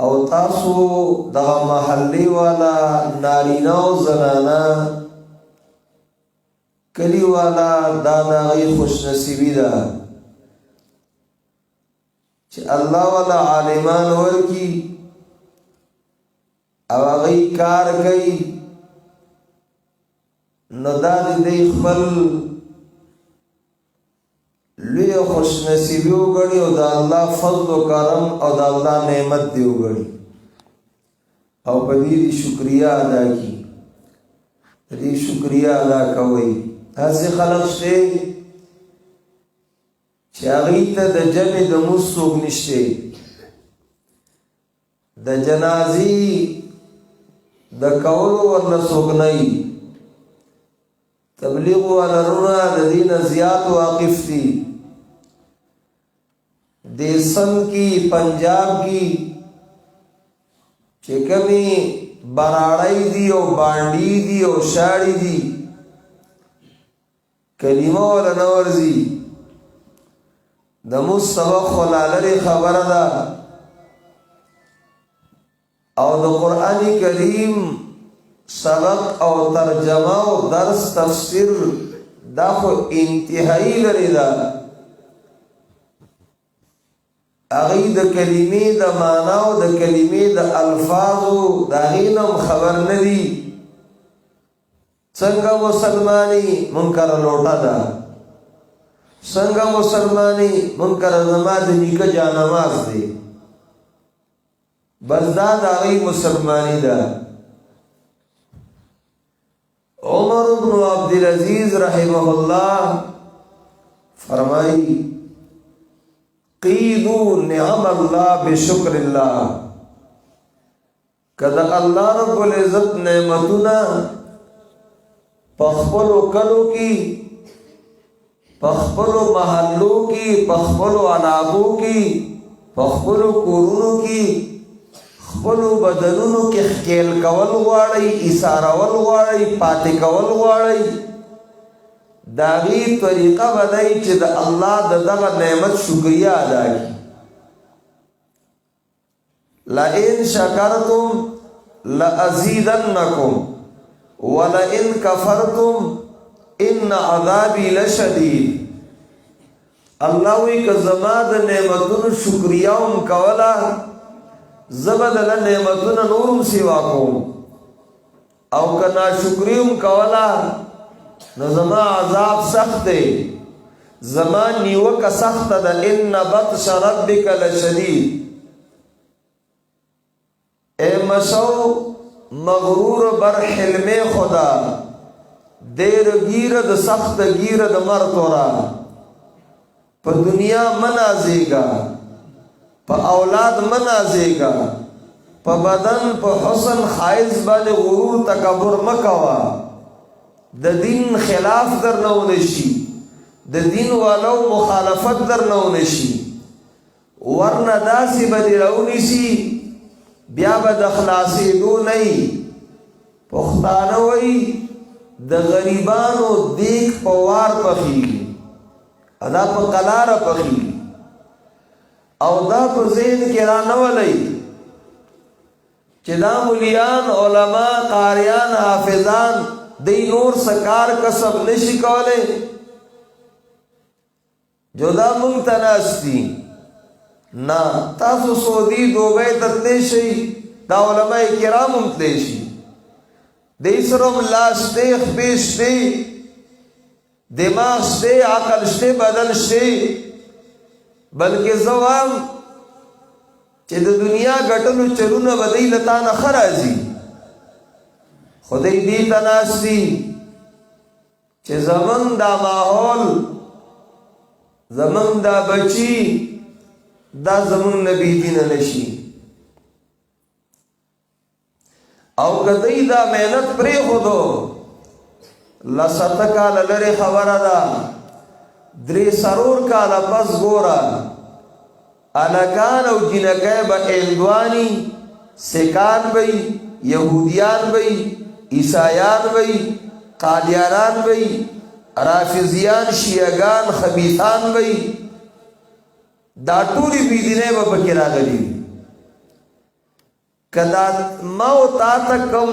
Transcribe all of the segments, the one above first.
او تاسو دغه محلی والا نارینا او زنانا کلی والا دا دغه خوش نصیبی ده چې الله والا عالمان ورکی او هغه کار کوي نو دا دې خپل لوی خوش نصیبی وګړي او د الله فضل او کرم او د الله نعمت دی وګړي او په دې شکریا ادا کی دې شکریا ادا کوي هڅه خلق شي چې هغه ته د جمع د مسوق نشته د جنازي د کولو ورنه سوق نه تبلیغ ولرونه د دین زیات واقف دي دیسن کی پنجاب کی چکمی براڑائی دی او بانڈی دی او شاڑی دی کلمہ والا نورزی دمو سبق خلالری خبر دا او دا قرآن کریم سبق او ترجمہ او درس تفسیر دا خو انتہائی لري دا اغی د کلمې د معنا او د کلمې د الفاظو د غینم خبر ندی څنګه مسلمانی منکر لوټا دا څنګه مسلمانی منکر نماز نیکه جا نماز دی بس دا د غی مسلمانی دا عمر بن عبدالعزیز رحمه الله فرمائی قیدو نعم اللہ بشکر اللہ کدا اللہ رب العزت نعمتنا پخپلو کلو کی پخپلو محلو کی پخپلو علاقو کی پخپلو کورونو کی خپلو بدنونو کی خیل کول غواړي اسارول غواړي پاتې کول غواړي داغی طریقہ بدائی چه دا اللہ دا دغا نعمت شکریہ ادا کی لئن شکرتم لأزیدنکم ولئن کفرتم ان عذابی لشدید اللہ وی که زمان دا نعمتون شکریہ کولا زبد لنعمتون نورم سوا کوم او کنا شکریم کولا نو زما عذاب سخت دی زما نیوکه سخت ده ان بطش ربک لشدید اے مسو مغرور بر حلم خدا دیر گیرد سخت گیرد مرتورا پا دنیا منازیگا پا اولاد منازیگا پا بدن پا حسن خائز بان غرور تکبر مکوا د دین خلاف در نو نشي د دین والو مخالفت در نو نشي ورنه داسې بدی راونی شي بیا به د خلاصېدو نه پښتانه وایي د غریبانو دیګ په وار پخېږي ادا په قلاره پخېږي او دا په ذهن کې را نه ولئ چې دا مولیان علما قاریان حافظان دی نور سکار کسب نشی کولے جو دا منتناستی نا تاسو سعودی دوبئی تتلیشی دا علماء کرام امتلیشی دی سرم لاشتے خبیشتے دماغ شتے عقل شتے بدن شتے بلکہ زوام چه دا دنیا گٹلو چلونا بدئی لتانا خرازی خدای دی تناستی چې زمن دا ماحول زمن دا بچی دا زمن نبی دین نشی او کدی دا محنت پری خودو لسط کال لری خبر دا دری سرور کال پس گورا الکان او جنکای با ایندوانی سکان بی یهودیان بی عیسائیان بی قادیانان بی رافضیان شیعگان خبیثان بی دا ټولی بی دینه با پکی راغلی کدا ما او تا تکم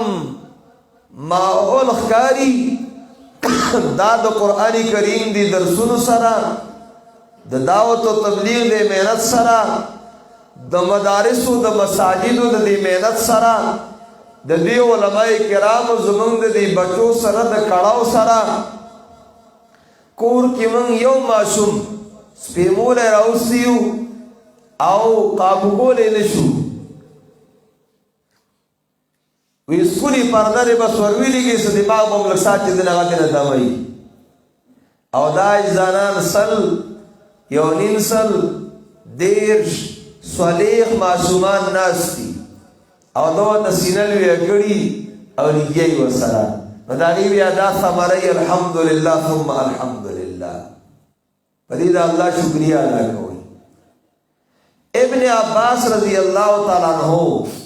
ماحول خکاری دا د قرآن کریم دی درسونو سره د دعوت او تبلیغ دی محنت سره د مدارسو د مساجدو د دی محنت سره د دی علماء کرام زمونږ د دی بچو سره د کړهو سره کور کې مونږ یو ماشوم سپیمول راوستیو او قابو کولې نشو وی سکولی پردر بس ورویلی گی سو دماغ بملک سات چیز نغاتی ندامائی او داج زانان سل یونین سل دیرش سوالیخ معصومان ناستی او دو تسینلوی اکڑی او لیگی وسرا ندانی بیا دا ثمرائی الحمدللہ ثم الحمدللہ پدید اللہ شکریہ ادا کوئی ابن عباس رضی اللہ تعالیٰ عنہ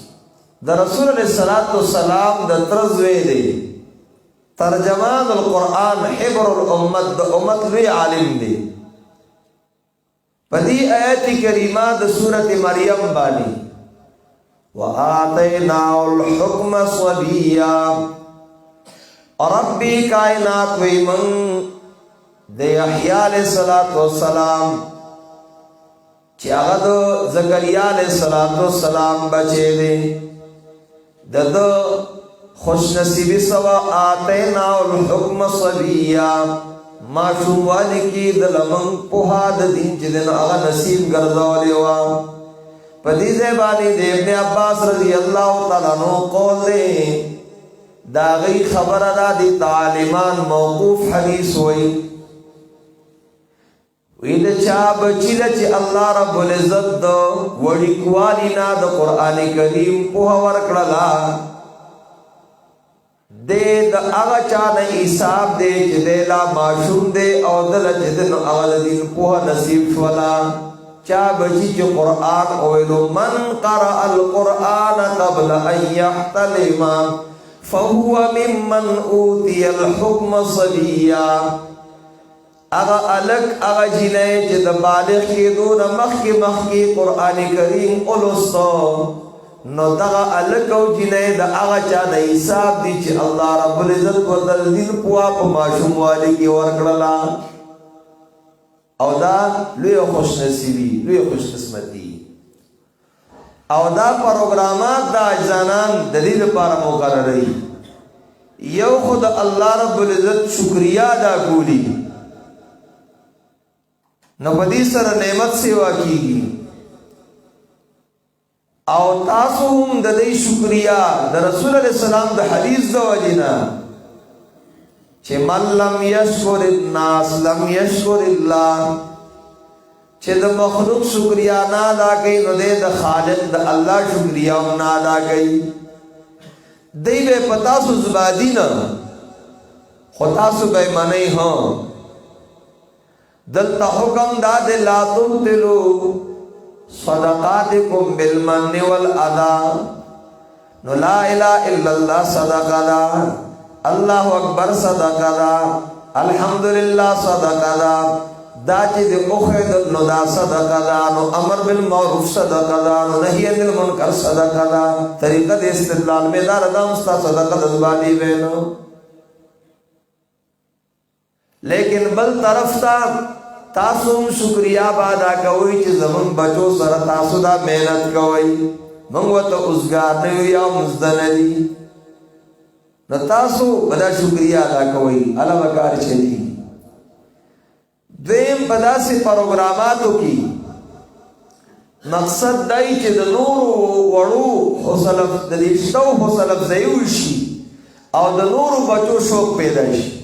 دا رسول علیہ السلام دا ترزوے دے ترجمان القرآن حبر الامت دا امت لوی عالم دے پدی آیت کریمہ دا سورت مریم بانی وَآتَيْنَاهُ الْحُكْمَ صَبِيًّا ربی کائنات وی من دے یحییٰ علیہ السلام چی اغد زکریہ علیہ السلام بچے دے دد خوش نصیبی سوا آتینا الحکم صبیہ معشوم والی کی دلمن پوہا دین چی دن آغا نصیب گرزولی وا پدی زیبانی دے ابن عباس رضی اللہ تعالیٰ نو قول دے داغی خبر دا دی تعلیمان موقوف حدیث ہوئی وید چا بچی دا چی اللہ رب العزت دا وڑی کوالینا دا قرآن کریم پوہ ورکڑلا دے دا اغا چانا عیساب دے چی دے لا معشوم دے او دل جدن اغل دین پوہ نصیب شولا چا بچی چی قرآن اویلو من قرأ القرآن قبل ان یحتلم فهو ممن اوتی الحکم صبیا اغا الگ اغا جنائے چی دا بالغ کی دون مخی قرآن کریم اولوستو نو دغا الگ او جنائے دا اغا چا دا حساب دی چی اللہ رب العزت کو دل دل پوا پا معشوم والی کی ورکڑلا او دا لوی خوش نصیبی لوی خوش قسمتی او دا پروگرامات دا اجزانان دلیل پارا مقرر رہی یو خود اللہ رب العزت شکریہ دا کولی نو بدی سر نعمت سیوا کیگی او تاسو هم د دې شکریا د رسول الله سلام د حدیث د وجینا چې من لم یشکر الناس لم یشکر الله چې د مخلوق شکریا نه ادا کوي نو د خالق د الله شکریا هم نه ادا کوي دی به پتا سو زبادینا خدا سو به معنی هو دلتا حکم داد لا تبتلو صدقاتکم بالمن والعدا نو لا الہ الا اللہ صدقہ دا اللہ اکبر صدقہ دا الحمدللہ صدقہ دا دا چی دی اخید نو دا صدقہ دا نو امر بالمعروف صدقہ دا نو نہی عن المنکر صدقہ دا طریقہ دی استدلال میں دار دا مستا صدقہ دزبانی بینو لیکن بل طرف تا تاسوم شکریہ بادا کوئی چی زمن بچو سر تاسو دا محنت کوئی منگو تا ازگار نیو یا مزدنی نو تاسو بدا شکریہ ادا کوئی علا وکار چلی دویم بدا سی پروگراماتو کی مقصد دائی چی دا نورو وڑو حسلف دلیشتو حسلف زیوشی او دا نورو بچو شوق پیدایشی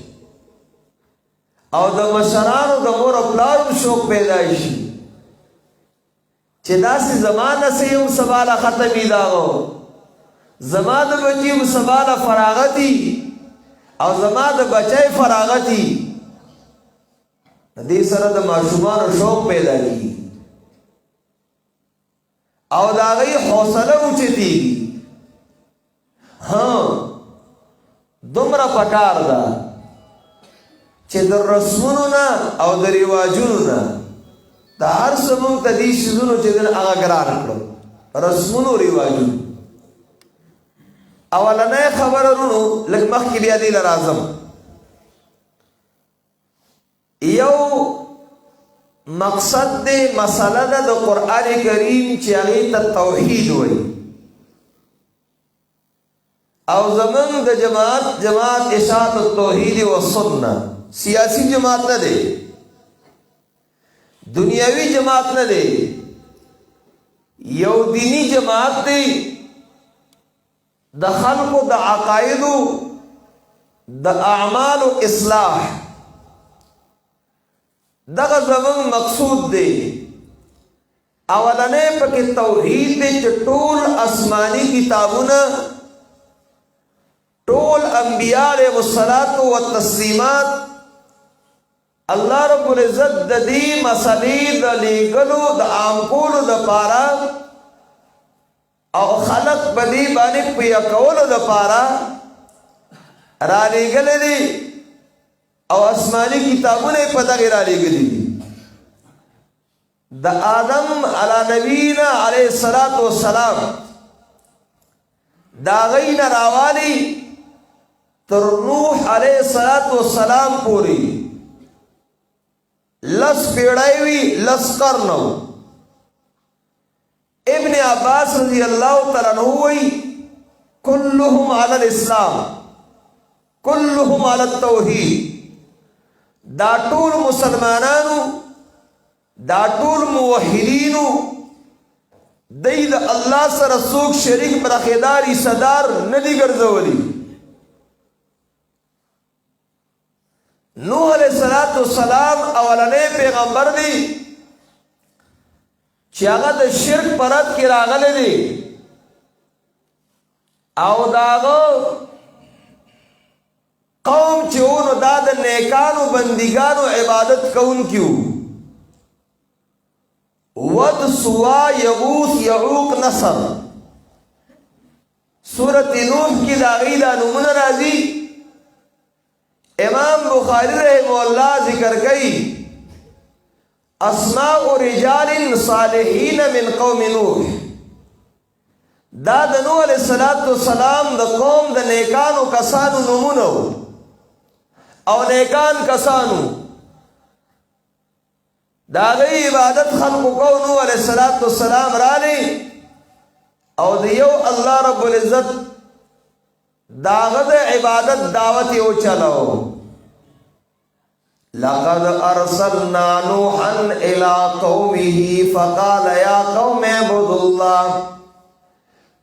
او د مشرانو د مور پلارو شوق پیدایشي چې داسې زمانه سه یو سواله ختمي داغو زمانه بچي سواله فراغتي او زمانه بچي فراغتي دې سره د ماشومان شوق پیدا کی او دا غي حوصله اوچتي ها دومره پکار ده چې د رسمونو نه او د رواجونو نه د هر څه مونږ ته دې شیزونو چې دن هغه ګران کړو رسمونو رواجونو اولنې خبرونو لږ مخکې بیا دی لازم یو مقصد دې مسله د قران کریم چې هغه ته توحید وایي او زمون د جماعت اشاعت التوحید والسنه سیاسی جماعت نه دی دنیاوی جماعت نه دی یو دینی جماعت دی د خلقو د عقاید د اعمال او اصلاح دغه زمون مقصود دی اولنې پکې توحید دی چې ټول آسمانی کتابونه ټول انبیاء علیهم الصلاۃ والتسلیمات الله رب العزت د دې مسلې د لګلو د عام کولو د پاره او خلق بدی باندې پیا کولو د پاره را لګلې دي او آسمانی کتابونه په دغه را لګلې دي د آدم علی نبینا علیه الصلاۃ والسلام دا غین راوالی تر نوح علیہ الصلوۃ والسلام پوری لس پیڑائی لس قرنو ابن عباس رضی اللہ تعالیٰ عنہ ہوئی کلہم علی الاسلام کلہم علی التوحید دا ټول مسلمانانو دا ټول موحدینو دید اللہ سره څوک شریک برخیداری صدار ندی ګرځولی نوح علیہ السلام اولنې پیغمبر دی چې هغه د شرک پرد کې راغلی دی او داغه قوم چې ونو دا د نیکانو بندګانو عبادت کوونکیو ود سوا یغوث یعوق نصر سورۃ نوح کی داغی دا نمونه راځي امام بخاری رحمہ اللہ ذکر گئی اسماء رجال صالحین من قوم نوح دا د نوح علیہ السلام د قوم د نیکانو کسانو نمونه او نیکان کسانو دا غي عبادت خلق کو نوح علیہ السلام را لی او دیو اللہ رب العزت داغد عبادت دعوت یو چلو لقد ارسلنا نوحا الى قومه فقال يا قوم اعبدوا الله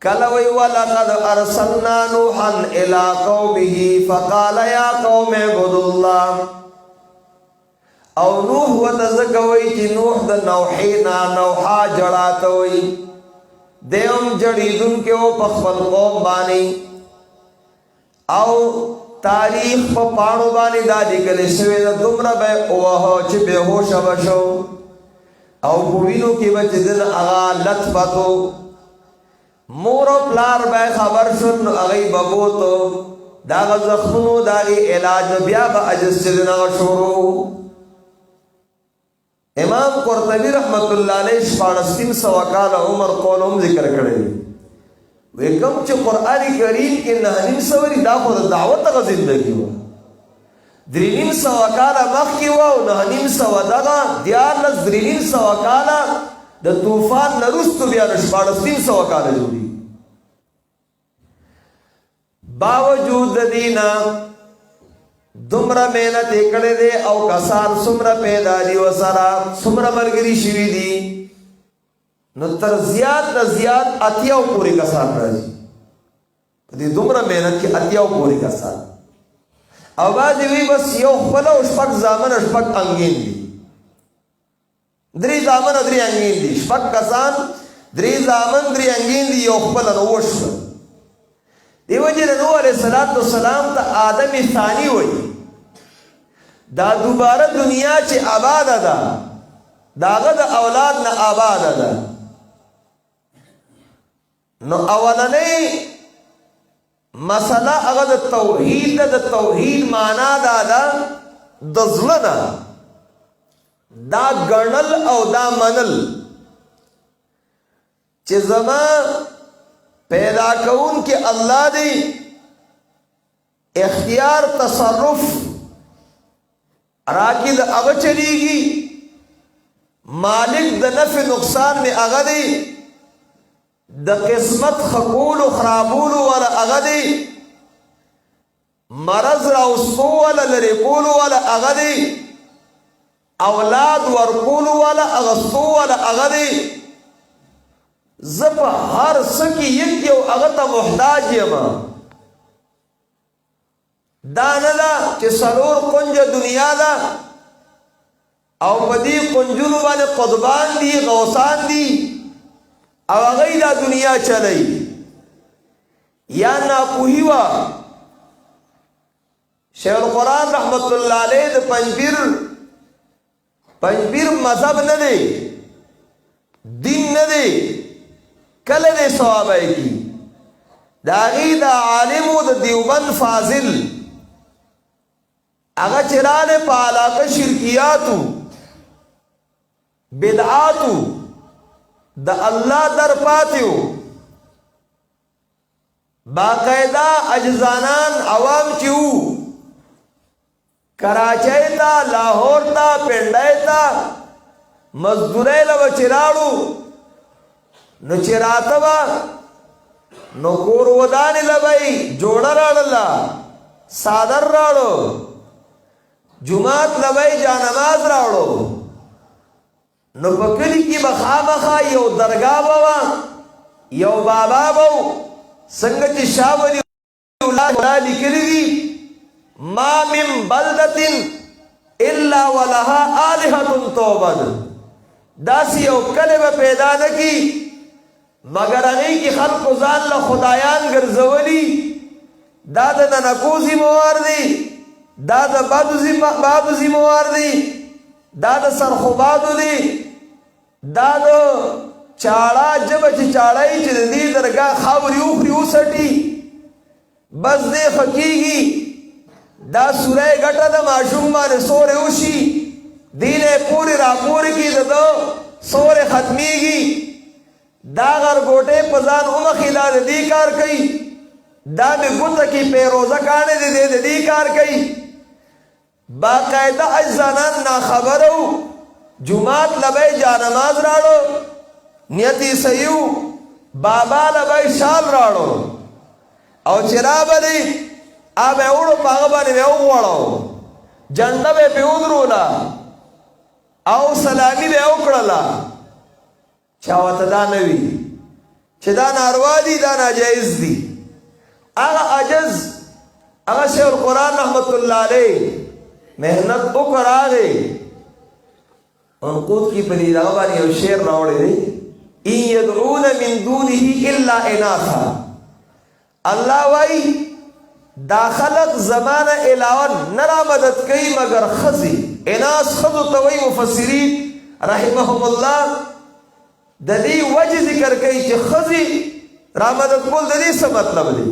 کلوی ولقد ارسلنا نوحا الى قومه فقال يا قوم اعبدوا الله او نوح وتزکوی چې نوح د نوحینا نوحا جړاتوي دیوم جړیدون کې او په خپل قوم باندې او تاریخ په پاڼو باندې دا لیکل شوی دا دومره به اوه چې به هوښ وشو او په وینو کې به چې دن هغه لطفتو مور او پلار به خبر شون هغه ببوتو دا زخمونو دا علاج بیا به اجز چې دن شروع امام قرطبی رحمت الله علیه 1400 کال عمر قولم ذکر کړی وکم چې قران کریم کې نه نیم سوري دا خو دعوت غ زندگی و دریم سو کال مخکې و او نه نیم سو دغه دیارلس دریم سو کال د طوفان نرستو بیا 1400 کال جوړي باوجود دینا دومره مهنت کړي دي او کسان څومره پیدا دي وسره څومره مرګري شوي دي نو تر زیات نه زیات اتیاو پوری کسان راځي په دې دومره مهنت کې اتیاو پوری کسان اواز وی بس یو خپل او شپږ ځامن شپږ انګین دي درې ځامن درې انګین دي شپږ کسان درې ځامن درې انګین دي یو خپل نو وښ دیو جن نوح علیہ السلام ته آدم ثانی وای دا دوباره دنیا چې آباد ده داغه د اولاد نه آباد ده نو اولنې مسله هغه د توحید د توحید معنا دا ده د ځلنا دا ګڼل او دا منل چې زما پیدا کون کې الله دی اختیار تصرف راکی د هغه چلیږي مالک د نفع نقصان میں هغه دی د قسمت خکول و خرابول والا هغه دی مرض راوستو والا لري کول والا هغه دی اولاد ورکول والا اغستو والا هغه دی زپ هر سکی یک یو هغه ته محتاج یم دا نه ده چې څلور کنجه دنیا ده او په دې کنجونو باندې قطبان دي غوثان دي او هغه دا دنیا چلی یا ناپوهي وه شیخ القرآن رحمت الله علیه د پنځپیر مذهب نه دی دین نه دی کله دی صحابه کی د هغې د عالمو د دیوبند فاضل هغه چې راغلی په علاقه شرکیاتو بدعاتو د الله در پاتیو باقاعده اجزانان عوام چې وو کراچۍ ته لاهور ته پنډۍ ته مزدورۍ له به چې راړو نو چې راته به نو کور ودانې له به یې جوړه راړله څادر راړو جومات له به یې جانماز راوړو نو په کلي کې به خامخا یو درګاه به وه یو بابا به و څنګه چې شاه ولي الله لیکلي دي ما من بلدة الا ولها آلهة تعبد داسې یو کلی به پیدا نه کی مگر هغې کې خلقو ځان له خدایان ګرځولي دا د ننکو ذموار دی دا د بادو ذموار دی دا د سرخوبادو دی دا د چاړه ژبه چې چاړی چې د دې درګاه خاورې وخوري وسټي بس دې ښه کېږي دا سوره ګټه د ماشوم باندې سورې وشي دې نه پورې راپورې کې د ده سورې ختمېږي دا غرګوټې په ځان ومخې دا د دې کار کوي دا مې ګوته کې پیروزه کاڼې د دې کار کوي باقاعده اجزانان ناخبره و جماعت لبی جانماز راړو نیتی سیو بابا لبی شال راړو او چې رابلې به وړو په هغه باندې به وغوړو جنډه به پې ودروله او سلامي به وکړله چا ورته دا نه وي چې دا ناروا دي دا ناجایز دي هغه عجز هغه شیخ القرآن رحمت الله علیه محنت وکړ هغې عنقود کی په دې دغه باندې یو شعر راوړی دی ان یدعون من دونه الا اناثا الله وایي دا خلق زمانه علاوه نه را مدد کوي مگر ښځې اناث ښځو ته وایي مفسرین رحمهم الله د دې وجه ذکر کوي چې ښځې را مدد کول د دې څه مطلب دی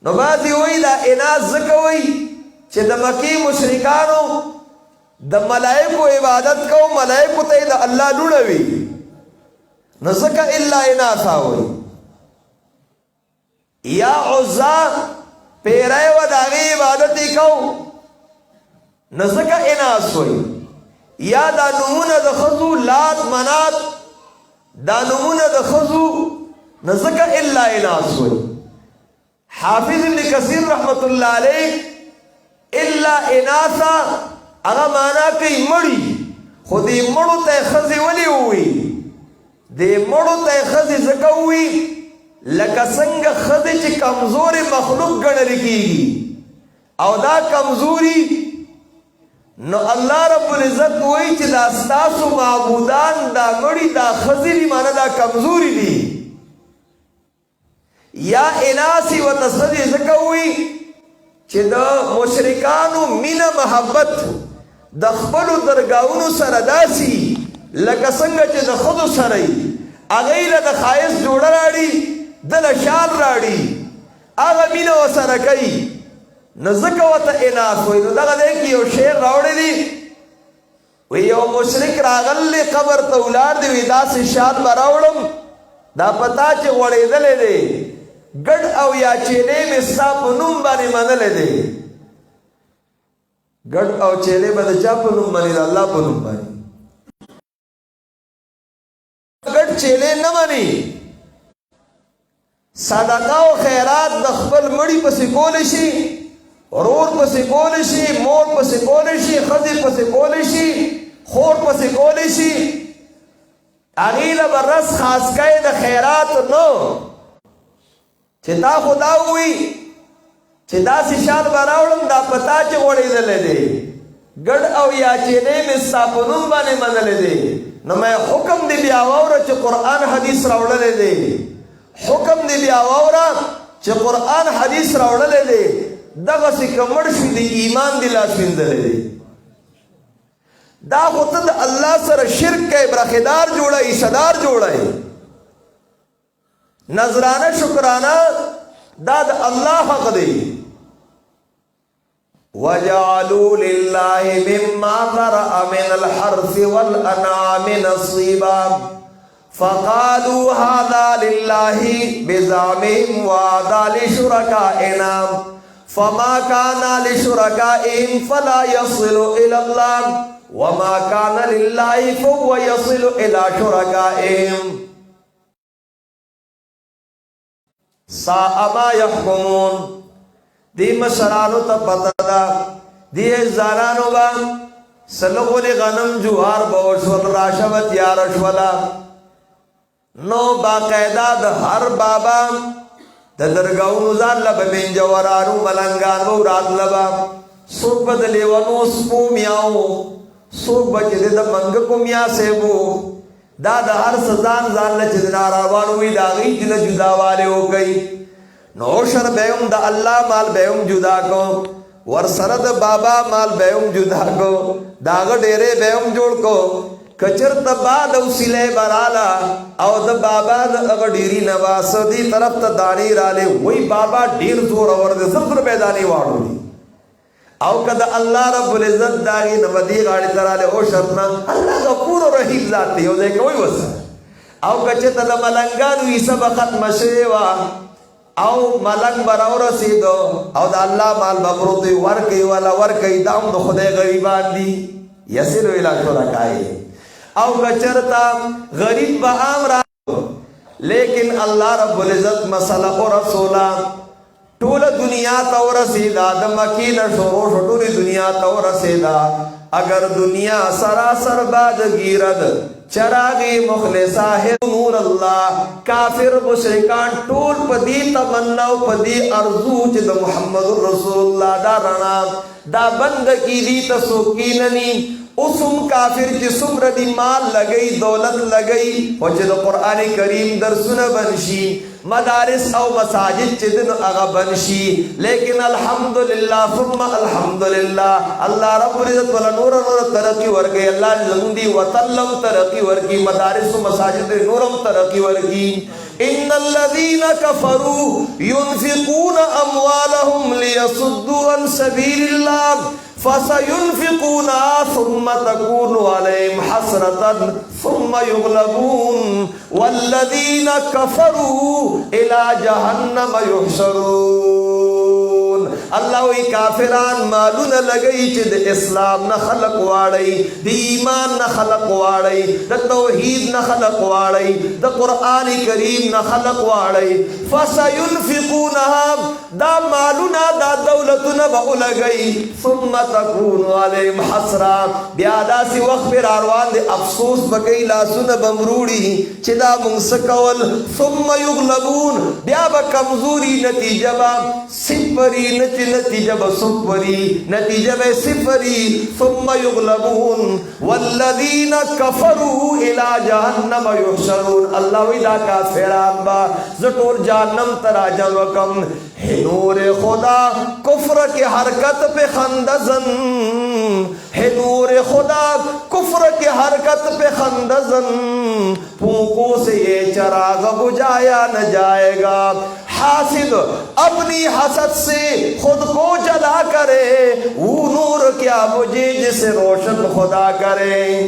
نو بعضې وایي دا اناث ځکه وایي چې د مکې مشرکانو د ملائکو عبادت کو ملائکو ته د الله لوڼه وي نو ځکه الا اناثا وایي یا عزا پیری و د هغې عبادت یې کو نو ځکه اناث وایي یا دا نومونه د ښځو لات منات دا نومونه د ښځو نو ځکه الا اناث وایي حافظ ابن کثیر رحمت الله علیه الا اناثا هغه معنا کوي مړي خو دې مړو ته ښځې ولې ووایي دې مړو ته ښځې ځکه ووایي لکه څنګه ښځې چې کمزورې مخلوق ګڼل کېږي او دا کمزوري نو الله رب العزت وایي چې دا ستاسو معبودان دا مړي دا ښځې دي معنی دا کمزوري دي یا اناسي ورته ښځې ځکه وایي چې د مشرکانو مینه محبت د خپلو درګاهونو سره داسي لکه څنګه چې د ښځو سره یي هغې له د ښایست جوړه راړي دله شال راړي هغه مینه ورسره کوي نو ځکه ورته اناث وایي نو دغه دی کې یو شعر راوړی دی وی یو مشرک راغلی قبر ته ولاړ دی وی داسې شال به راوړم دا پتا چې وړېدلې دی ګډ او یا چیلې مې ستا په نوم باندې منلې دی ګډ او چیلې به د چا په نوم مني د الله په نوم باندې ګډ چیلې نه مني صدقه او خیرات د خپل مړي پسې کولی شي ورور پسې کولی شي مور پسې کولی شي ښځې پسې کولی شي خور پسې کولی شي هغې له به رس خاص کوې د خیرات نو چې تا خو دا ووي چې داسې شان به راوړم دا پتا چې غوړېدلی دی ګډ او یا چینې مې ستا په نوم باندې منلی دی نو مې حکم دی بیا واوره چې قرآن حدیث راوړلی دی حکم دی بیا واوره چې قرآن حدیث راوړلی دی دغسې که مړ شي د ایمان دی لاس وینځلی دی دا خو ته د الله سره شرک کوي برخیدار جوړوي حصهدار جوړوي نظرانه شکرانه دا د الله حق دی وَجَعَلُوا لِلَّهِ مِمَّا ذَرَأَ مِنَ الْحَرْثِ وَالْأَنْعَامِ نَصِيبًا فَقَالُوا هَذَا لِلَّهِ بِزَعْمِهِمْ وَهَذَا لِشُرَكَائِنَا فَمَا كَانَ لِشُرَكَائِهِمْ فَلَا يَصِلُ إِلَى اللَّهِ وَمَا كَانَ لِلَّهِ فَهُوَ يَصِلُ إِلَى شُرَكَائِهِمْ سَاءَ مَا يَحْكُمُونَ دی مشرانو تا پتا دا دی زانانو با سلغولی غنم جوار بوشول راشوت یارشولا نو باقیدہ دا ہر بابا دا درگاونو زان لبا من جورانو ملنگان بو رات لبا سوک با دلیوانو سپو میاو سوک با چیزی دا منگکو میا سیبو دا ہر سزان زان لچیز ناراوانوی دا غی جل جدا والے ہو گئی نوشر بیوم دا اللہ مال بیوم جدا کو ورسرد بابا مال بیوم جدا کو داغ ڈیرے بیوم جوڑ کو کچر تبا دا سلے برالا او دا بابا دا اغ ڈیری نواس دی طرف تا دانی رالے وہی بابا ڈیر زور ورد صفر بیدانی وارو دی او کدا اللہ رب العزت داغی نمدی غاڑی ترالے او شرطنا اللہ غفور و رحیم ذاتی ہو دے کوئی وسا او کچر تا ملنگانو ایسا بخط مشریوا او ملنگ براو رسیدو او دا اللہ مال ببروتی ورکی والا ورکی دام دو خدای غریبان دی یسیلو الہ شرکائی او کچرتا غریب با عام را لیکن اللہ رب العزت مسئلہ و رسولا طول دنیا تا ورسیدا دا مکین شروع طول دنیا تا ورسیدا اگر دنیا سراسر باد گیرد چراغی مخلصہ ہے نور اللہ کافر مشرکان ٹول پدی تمنا پدی ارزو چد محمد رسول اللہ دا رنا دا بند کی دی تسوکیننی اسم کافر جسم ردی مال لگئی دولت لگئی وجد قرآن کریم در سن بنشی مدارس او مساجد چدن اغا بنشی لیکن الحمدللہ ثم الحمدللہ اللہ رب العزت والا نور ترقی ورگئی اللہ لندی وطلم ترقی ورگی مدارس و مساجد نورم ترقی ورگی ان الذين كفروا ينفقون اموالهم ليصدوا عن سبيل الله فسينفقونها ثم تكون عليهم حسرة ثم يغلبون والذين كفروا إلى جهنم يحشرون اللہ وی کافران مالون لگئی چی دا اسلام نا خلق واڑی دا ایمان نا خلق واڑی دا توحید نا خلق واڑی دا قرآن کریم نا خلق واڑی فَسَيُنْفِقُونَهَا دا مالونا دا دولتنا با لگئی ثم تکون علیم حسرا بیادا سی وقت پر آروان دے افسوس بکئی لاسون بمروڑی چی دا منسکول ثم یغلبون بیا با کمزوری نتیجہ با سپری نتیجہ با سپری نتیجہ با سپری ثم یغلبون والذین کفروا الى جہنم یحشرون اللہ ویدہ کافران با زٹور جہنم تراجم وکم نور خدا کفر کی حرکت پہ خندزن ہے نور خدا کفر کی حرکت پہ خندزن پھونکوں سے یہ چراغ بجھایا نہ جائے گا حاسد اپنی حسد سے خود کو جلا کرے وہ نور کیا بجھے جسے روشن خدا کرے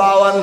52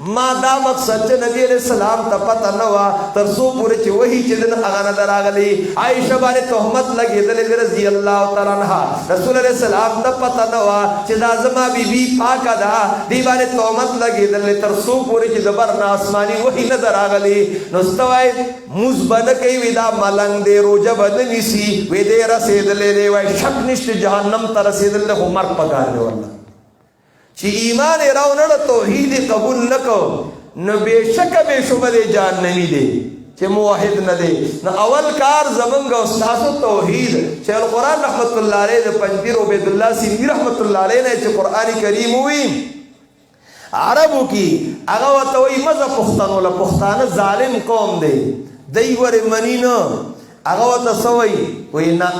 ما دا مقصد چې نبی علیہ السلام ته پته نه وه تر څو پورې چې وحي چې دنه هغه نه ده راغلی عایشه باندې تهمت لګېدلې ده رضي الله تعالی عنها رسول علیہ السلام ته پته نه وه چې دا زما بیبي پاکه ده دې باندې تهمت لګېدلې تر څو پورې چې د بر نه آسماني وحي نه ده راغلی نو څه وایي مونځ به نه کوي وایي دا ملنګ دی روژه به نه نیسي وایي دی رسېدلی دی وایي شک نشته جهنم ته رسېدلی دی خو مرګ پکار دی والله چې ایمان یې راونړه توحید یې قبول نه کو نو بېشکه بېشبه دی جهنمي دی چې موحد نه دی نو اول کار زمونږ او ستاسو توحید چې القرآن رحمت الله علیه د پنځپیر عبید الله سیندي رحمت الله علیه نه چې قرآن کریم ووي عربو کې هغه ورته وایي مزه پښتنو له پښتانه ظالم قوم دی دی ورې مني نه هغه ورته څه وایي وایي نه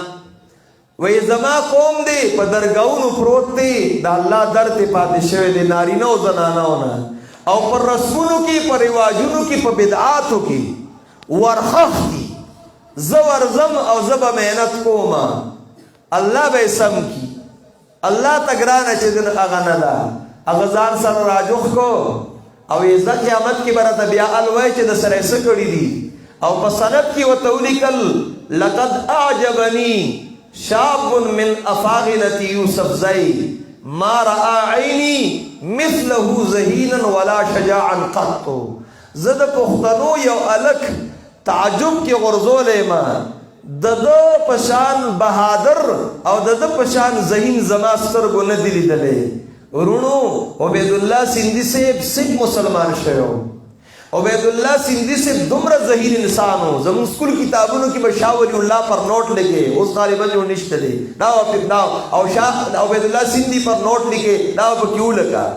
وی زما قوم دی په درګاونو پروت دی د الله در ته پاتې شوی دی نارینه او زنانو نه او پر رسمونو کې پر رواجونو کې په بدعاتو کې ورخخ دي زه ورځم او زه به محنت کوم الله به سم کی الله ته ګرانه چې دن هغه نه ده هغه ځان سره راجوخ کو او عزت قیامت کې به راته بیا الوی چې د سره څه کړي دي او په سند کې ورته ولیکل لقد اعجبني شاب من افاغنة یوسف زئی ما رأى عینی مثله ذہینا ولا شجاعا قط زد پختنو یو الک تعجب کی غرزول ما دد پشان بہادر او دد پشان ذہین زماستر کو ندلی دلے رونو عبید اللہ سندھی سے سکھ مسلمان شیو عبید اللہ سندھی سے دمر ذہین انسان ہو زمون سکول کتابونو کی شاہ ولی اللہ پر نوٹ لکھے اس غالبا جو نشتے دے ناو او شاہ عبید اللہ سندھی پر نوٹ لکھے ناو پا کیوں لکا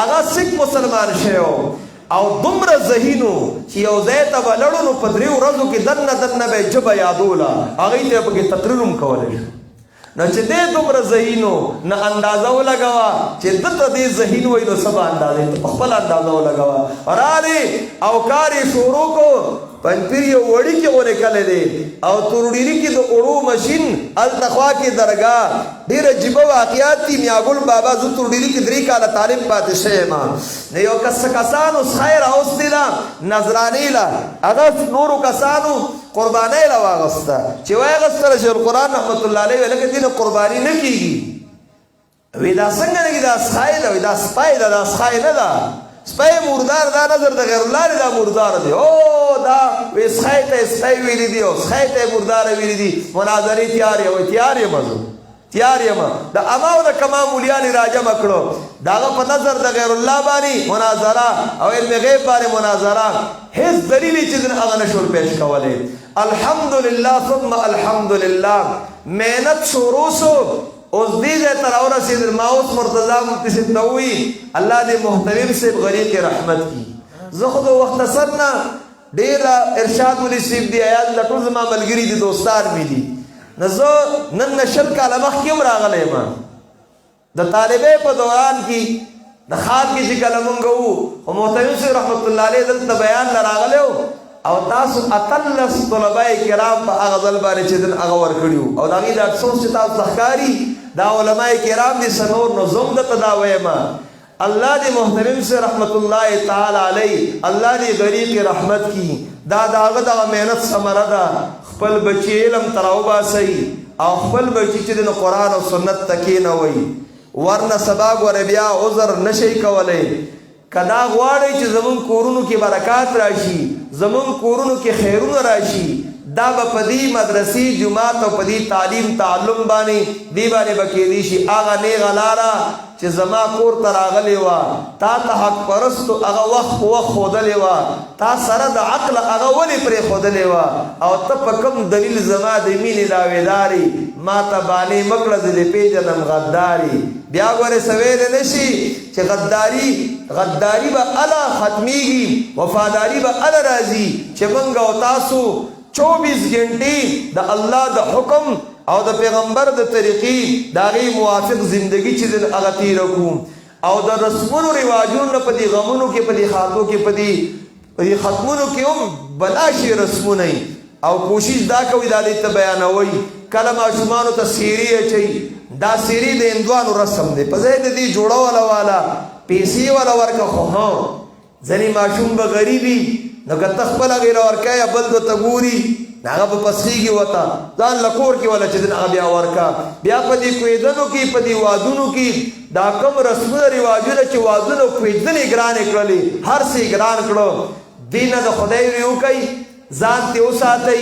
آغا سکھ مسلمان شہو او دمر ذہینو چی او زیتا با لڑنو پدریو رزو کی دن بے جب یادولا آغای تے پا کی تقریرم کولے نو چې دې دومره ذهینو نه اندازه ولګوه چې دته دې ذهین وای نو سبا اندازه ته په خپل اندازه ولګوه رالی او کار یې شروع کو پنځپیر یو وړي کې ورکړل دي او تورډيري کې د اورو ماشين التخوا کې درگاه ډېر عجیب واقعات دي میاګل بابا زو تورډيري کې 3 کال تعلیم پاتې شوی ما نه یو کسانو خیر اوس دي نظرانی لا هغه نورو کسانو قربانی لا واغسته چې واغسته چې قرآن رحمت الله علیه ولکه دین قربانی نه کیږي وې دا څنګه نه دا سخای دا دا سپای دا سخای نه دا سپای مردار دا نظر د غیر الله دا مردار دی او دا وې سخای ته سپای ویری دی او سخای ته مردار ویری دی مناظره تیار یو تیار یم تیار یم دا اماو د کما مولیان راجه مکړو داغه په نظر د غیر الله باندې مناظره او علم غیب باندې مناظره هیڅ دلیل چې دن هغه نشور پیش کوله الحمدلله ثم الحمدلله مهنت شروع سو اوس دې تر اور سید ماوس مرتضی مفتی سے توي الله دې محترم سے غریق رحمت کی زه خو وخت سرنا ډیر ارشاد ولي سیب دی آیات لټو زما ملګری دي دوستان می دي نزو نن نشل کاله مخ کیم راغلی ما د طالبې په دوران کې د خاط کې چې کلمون غو او محترم سے رحمت الله علیه دلته بیان راغلو او تاسو اتلس طلباء کرام په هغه ځل باندې چې دن هغه ور کړیو او دا غي د افسوس چې تاسو ځخکاری دا علماء کرام دي سنور نو زوم د تداوی ما الله دې محترم سے رحمت الله تعالی علی الله دې غریق رحمت کی دا داغه دا مهنت ثمره ده خپل بچی علم تراوبا سي او خپل بچی چې د قرآن او سنت تکې نه وي ورنه سبا غوړ بیا عذر نشي کولای کدا غواړي چې زمون کورونو کې برکات راشي زمون کورونو کې خیرونه راشي دا به پدی مدرسې جمعات او پدی تعلیم تعلم باندې دی باندې بکې شي اغه نه غلارا چې زما کور تر اغلی وا تا ته حق پرستو هغه وخت خودلې وا تا سره د عقل هغه ولې پرې خودلې وا او ته په کوم دلیل زما د مینې داویداري ما ته باندې مکړه دې پیژنم غداري بیا غره سویل نشي چې غداری به الا ختميږي وفاداری به الا راځي چې مونږ او تاسو 24 غنټې د الله د حکم او د پیغمبر د طریقې داغي موافق زندگی چې د هغه تیر کوم او د رسمونو رواجونو په دي غمونو کې په دي خاطو کې په دي ختمونو کې هم بلاشي رسمونه او کوشش دا کوي دا دې ته بیانوي کلمه شمانو ته سیری اچي دا سیری د اندوانو رسم دی په ځای د دې جوړول والا پیسې ولا ورکه خو ځنې ماشوم به غریبي نو که ته خپله غیله ورکه یا بل ته ګوري هغه به پسخېږي ورته ځان له کور کې ولا چې هغه بیا ورکه بیا په دې کوېدنو کې په دې وادونو کې دا کوم رسمونه رواجونه چې وادونه کوېدنې ګرانې کړلې هر څه یې ګران کړو دې نه د خدای وی وکئ ځان ته وساتئ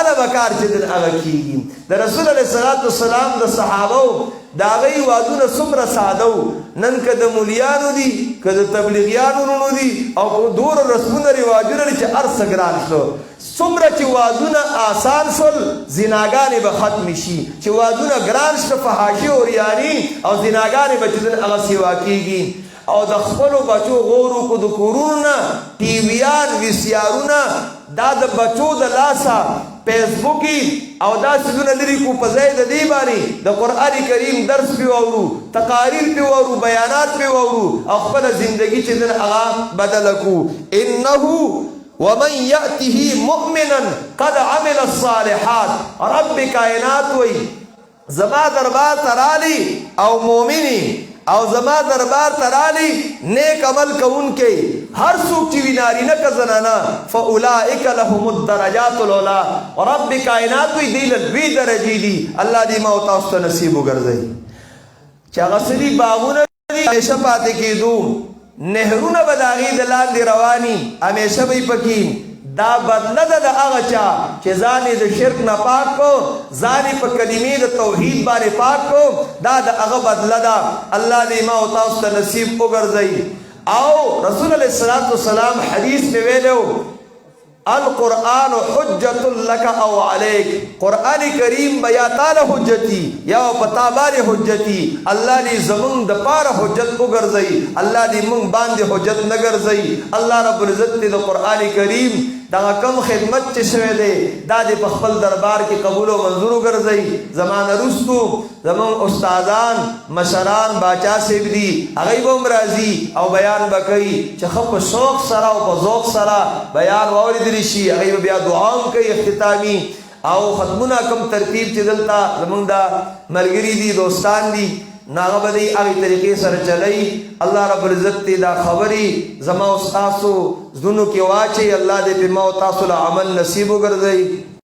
الا وکار چې دین هغه کیږي د رسول الله صلی الله علیه وسلم د صحابه دا غي وادونه سمره ساده نن کده مولیانو دي کده تبلیغیانو دي او دور رسمونه رواجونه چې ارس ګران شو سمره چې وادونه آسان شول زناګانې به ختم شي چې وادونه ګران شو فحاشي او ریانی او زناګانې به چې دین هغه سیوا کیږي او د خپل بچو غورو کو د کورونه ټي ویان ویسیارونه دا د بچو د لاسا فیسبوکی او دا سونه لري کو په ځای د دی باندې د قران کریم درس پیو اورو تقاریر پیو اورو بیانات پیو اورو او خپل ژوندۍ چې دن هغه بدل کو انه ومن ياته مؤمنا قد عمل الصالحات رب کائنات وی زما دربار ترالی او مومنی او زما دربار ترالی نیک عمل کون کے ہر سوک چی ناری نہ زنانا فاولائک لهم الدرجات العلا رب کائنات وی دی لوی درجی دی اللہ دی موت است نصیب وګرځي چا غسلی باغونه دی همیشه پاتې کیدو نهرونه بداغي د لاندې رواني همیشه به پکې دا بدله ده د هغه چا چې ځان د شرک نه پاک کو ځان په کلمې د توحید باندې پاک کو دا د هغه بدله ده الله دې ما او تاسو ته نصیب وګرځي او رسول الله صلی الله علیه وسلم حدیث میں ویلو القرآن حجت لك او عليك قرآن کریم بیا تعالی حجتی یا پتا بار حجتی الله دې زمون د پاره حجت وګرځي الله دې مونږ باندې حجت نه ګرځي الله رب العزت دې د قرآن کریم دا کم خدمت چې شوه دې دا دې په خپل دربار کې قبول او منظور وګرځي زمانه رستو زمون استادان مشران باچا سیب دي هغه به راضي او بیان وکړي چې خپ شوق سره او په ذوق سره بیان واوري شي هغه بیا دعا کوي اختتامی او ختمونه کم ترتیب چې دلته زمونږ دا ملګری دي دوستان دي ناغه بدی هغه طریقې سره چلای الله رب العزت دې دا خبري زما او تاسو زونو کې واچي الله دې په ما او تاسو له عمل نصیب وګرځي